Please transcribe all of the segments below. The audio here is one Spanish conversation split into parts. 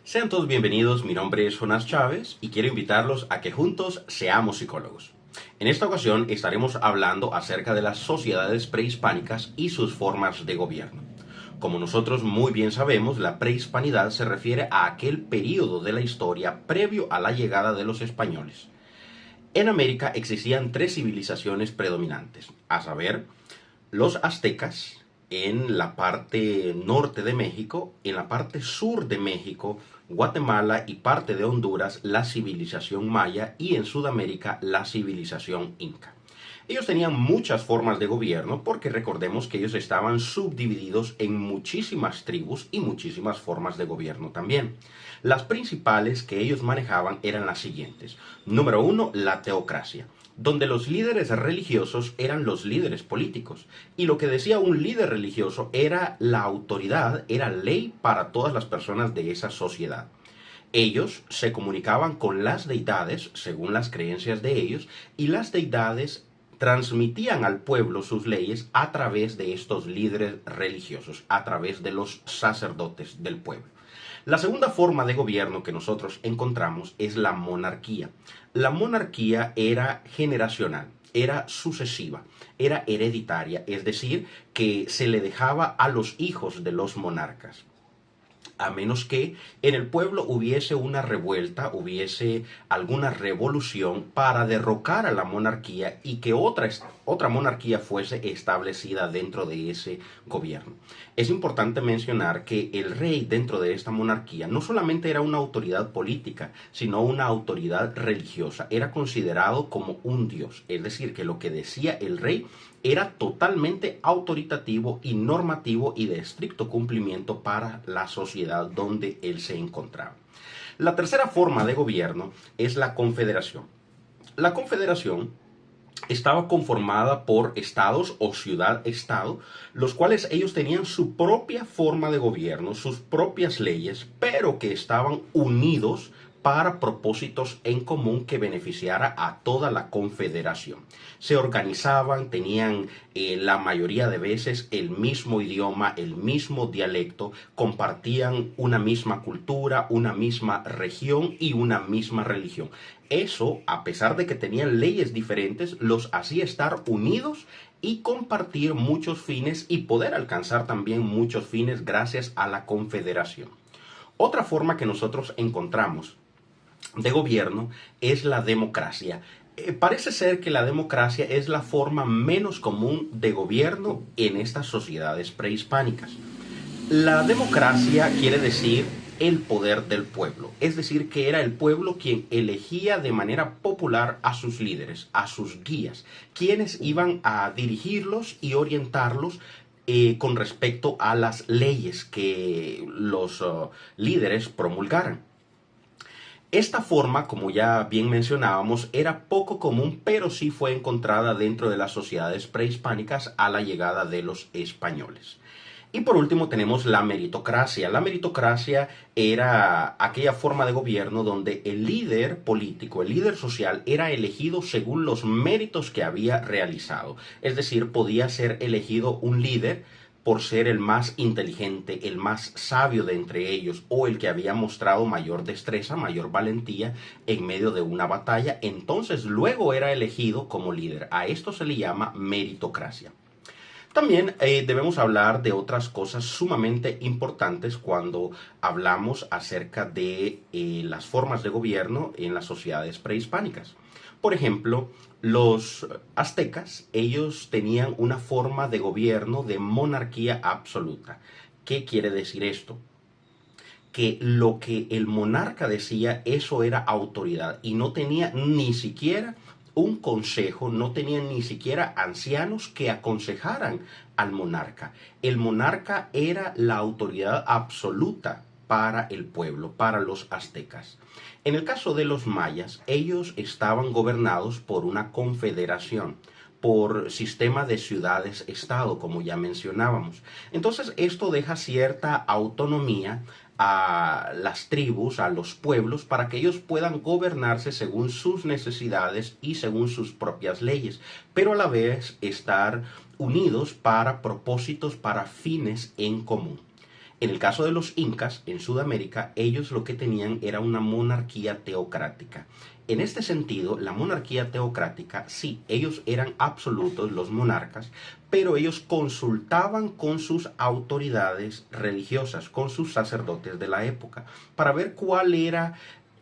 Sean todos bienvenidos, mi nombre es Jonás Chávez y quiero invitarlos a que juntos seamos psicólogos. En esta ocasión estaremos hablando acerca de las sociedades prehispánicas y sus formas de gobierno. Como nosotros muy bien sabemos, la prehispanidad se refiere a aquel período de la historia previo a la llegada de los españoles. En América existían tres civilizaciones predominantes, a saber, los aztecas en la parte norte de México, en la parte sur de México, Guatemala y parte de Honduras, la civilización maya y en Sudamérica la civilización inca. Ellos tenían muchas formas de gobierno porque recordemos que ellos estaban subdivididos en muchísimas tribus y muchísimas formas de gobierno también. Las principales que ellos manejaban eran las siguientes. Número uno, la teocracia, donde los líderes religiosos eran los líderes políticos. Y lo que decía un líder religioso era la autoridad, era ley para todas las personas de esa sociedad. Ellos se comunicaban con las deidades, según las creencias de ellos, y las deidades transmitían al pueblo sus leyes a través de estos líderes religiosos, a través de los sacerdotes del pueblo. La segunda forma de gobierno que nosotros encontramos es la monarquía. La monarquía era generacional, era sucesiva, era hereditaria, es decir, que se le dejaba a los hijos de los monarcas, a menos que en el pueblo hubiese una revuelta, hubiese alguna revolución para derrocar a la monarquía y que otra monarquía fuese establecida dentro de ese gobierno. Es importante mencionar que el rey dentro de esta monarquía no solamente era una autoridad política, sino una autoridad religiosa. Era considerado como un dios, es decir, que lo que decía el rey era totalmente autoritativo y normativo y de estricto cumplimiento para la sociedad donde él se encontraba. La tercera forma de gobierno es la confederación. La confederación estaba conformada por estados o ciudad-estado, los cuales ellos tenían su propia forma de gobierno, sus propias leyes, pero que estaban unidos para propósitos en común que beneficiara a toda la confederación. Se organizaban, tenían la mayoría de veces el mismo idioma, el mismo dialecto, compartían una misma cultura, una misma región y una misma religión. Eso, a pesar de que tenían leyes diferentes, los hacía estar unidos y compartir muchos fines y poder alcanzar también muchos fines gracias a la confederación. Otra forma que nosotros encontramos de gobierno es la democracia. Parece ser que la democracia es la forma menos común de gobierno en estas sociedades prehispánicas. La democracia quiere decir el poder del pueblo, es decir, que era el pueblo quien elegía de manera popular a sus líderes, a sus guías, quienes iban a dirigirlos y orientarlos con respecto a las leyes que los líderes promulgaran. Esta forma, como ya bien mencionábamos, era poco común, pero sí fue encontrada dentro de las sociedades prehispánicas a la llegada de los españoles. Y por último tenemos la meritocracia. La meritocracia era aquella forma de gobierno donde el líder político, el líder social, era elegido según los méritos que había realizado. Es decir, podía ser elegido un líder por ser el más inteligente, el más sabio de entre ellos o el que había mostrado mayor destreza, mayor valentía en medio de una batalla, entonces luego era elegido como líder. A esto se le llama meritocracia. También debemos hablar de otras cosas sumamente importantes cuando hablamos acerca de las formas de gobierno en las sociedades prehispánicas. Por ejemplo, los aztecas, ellos tenían una forma de gobierno de monarquía absoluta. ¿Qué quiere decir esto? Que lo que el monarca decía, eso era autoridad y no tenía ni siquiera un consejo, no tenían ni siquiera ancianos que aconsejaran al monarca. El monarca era la autoridad absoluta para el pueblo, para los aztecas. En el caso de los mayas, ellos estaban gobernados por una confederación, por sistema de ciudades-estado, como ya mencionábamos. Entonces, esto deja cierta autonomía a las tribus, a los pueblos, para que ellos puedan gobernarse según sus necesidades y según sus propias leyes, pero a la vez estar unidos para propósitos, para fines en común. En el caso de los incas, en Sudamérica, ellos lo que tenían era una monarquía teocrática. En este sentido, la monarquía teocrática, sí, ellos eran absolutos, los monarcas, pero ellos consultaban con sus autoridades religiosas, con sus sacerdotes de la época, para ver cuál era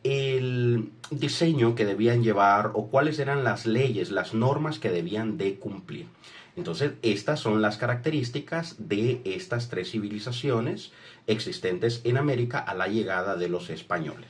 el diseño que debían llevar o cuáles eran las leyes, las normas que debían de cumplir. Entonces, estas son las características de estas tres civilizaciones existentes en América a la llegada de los españoles.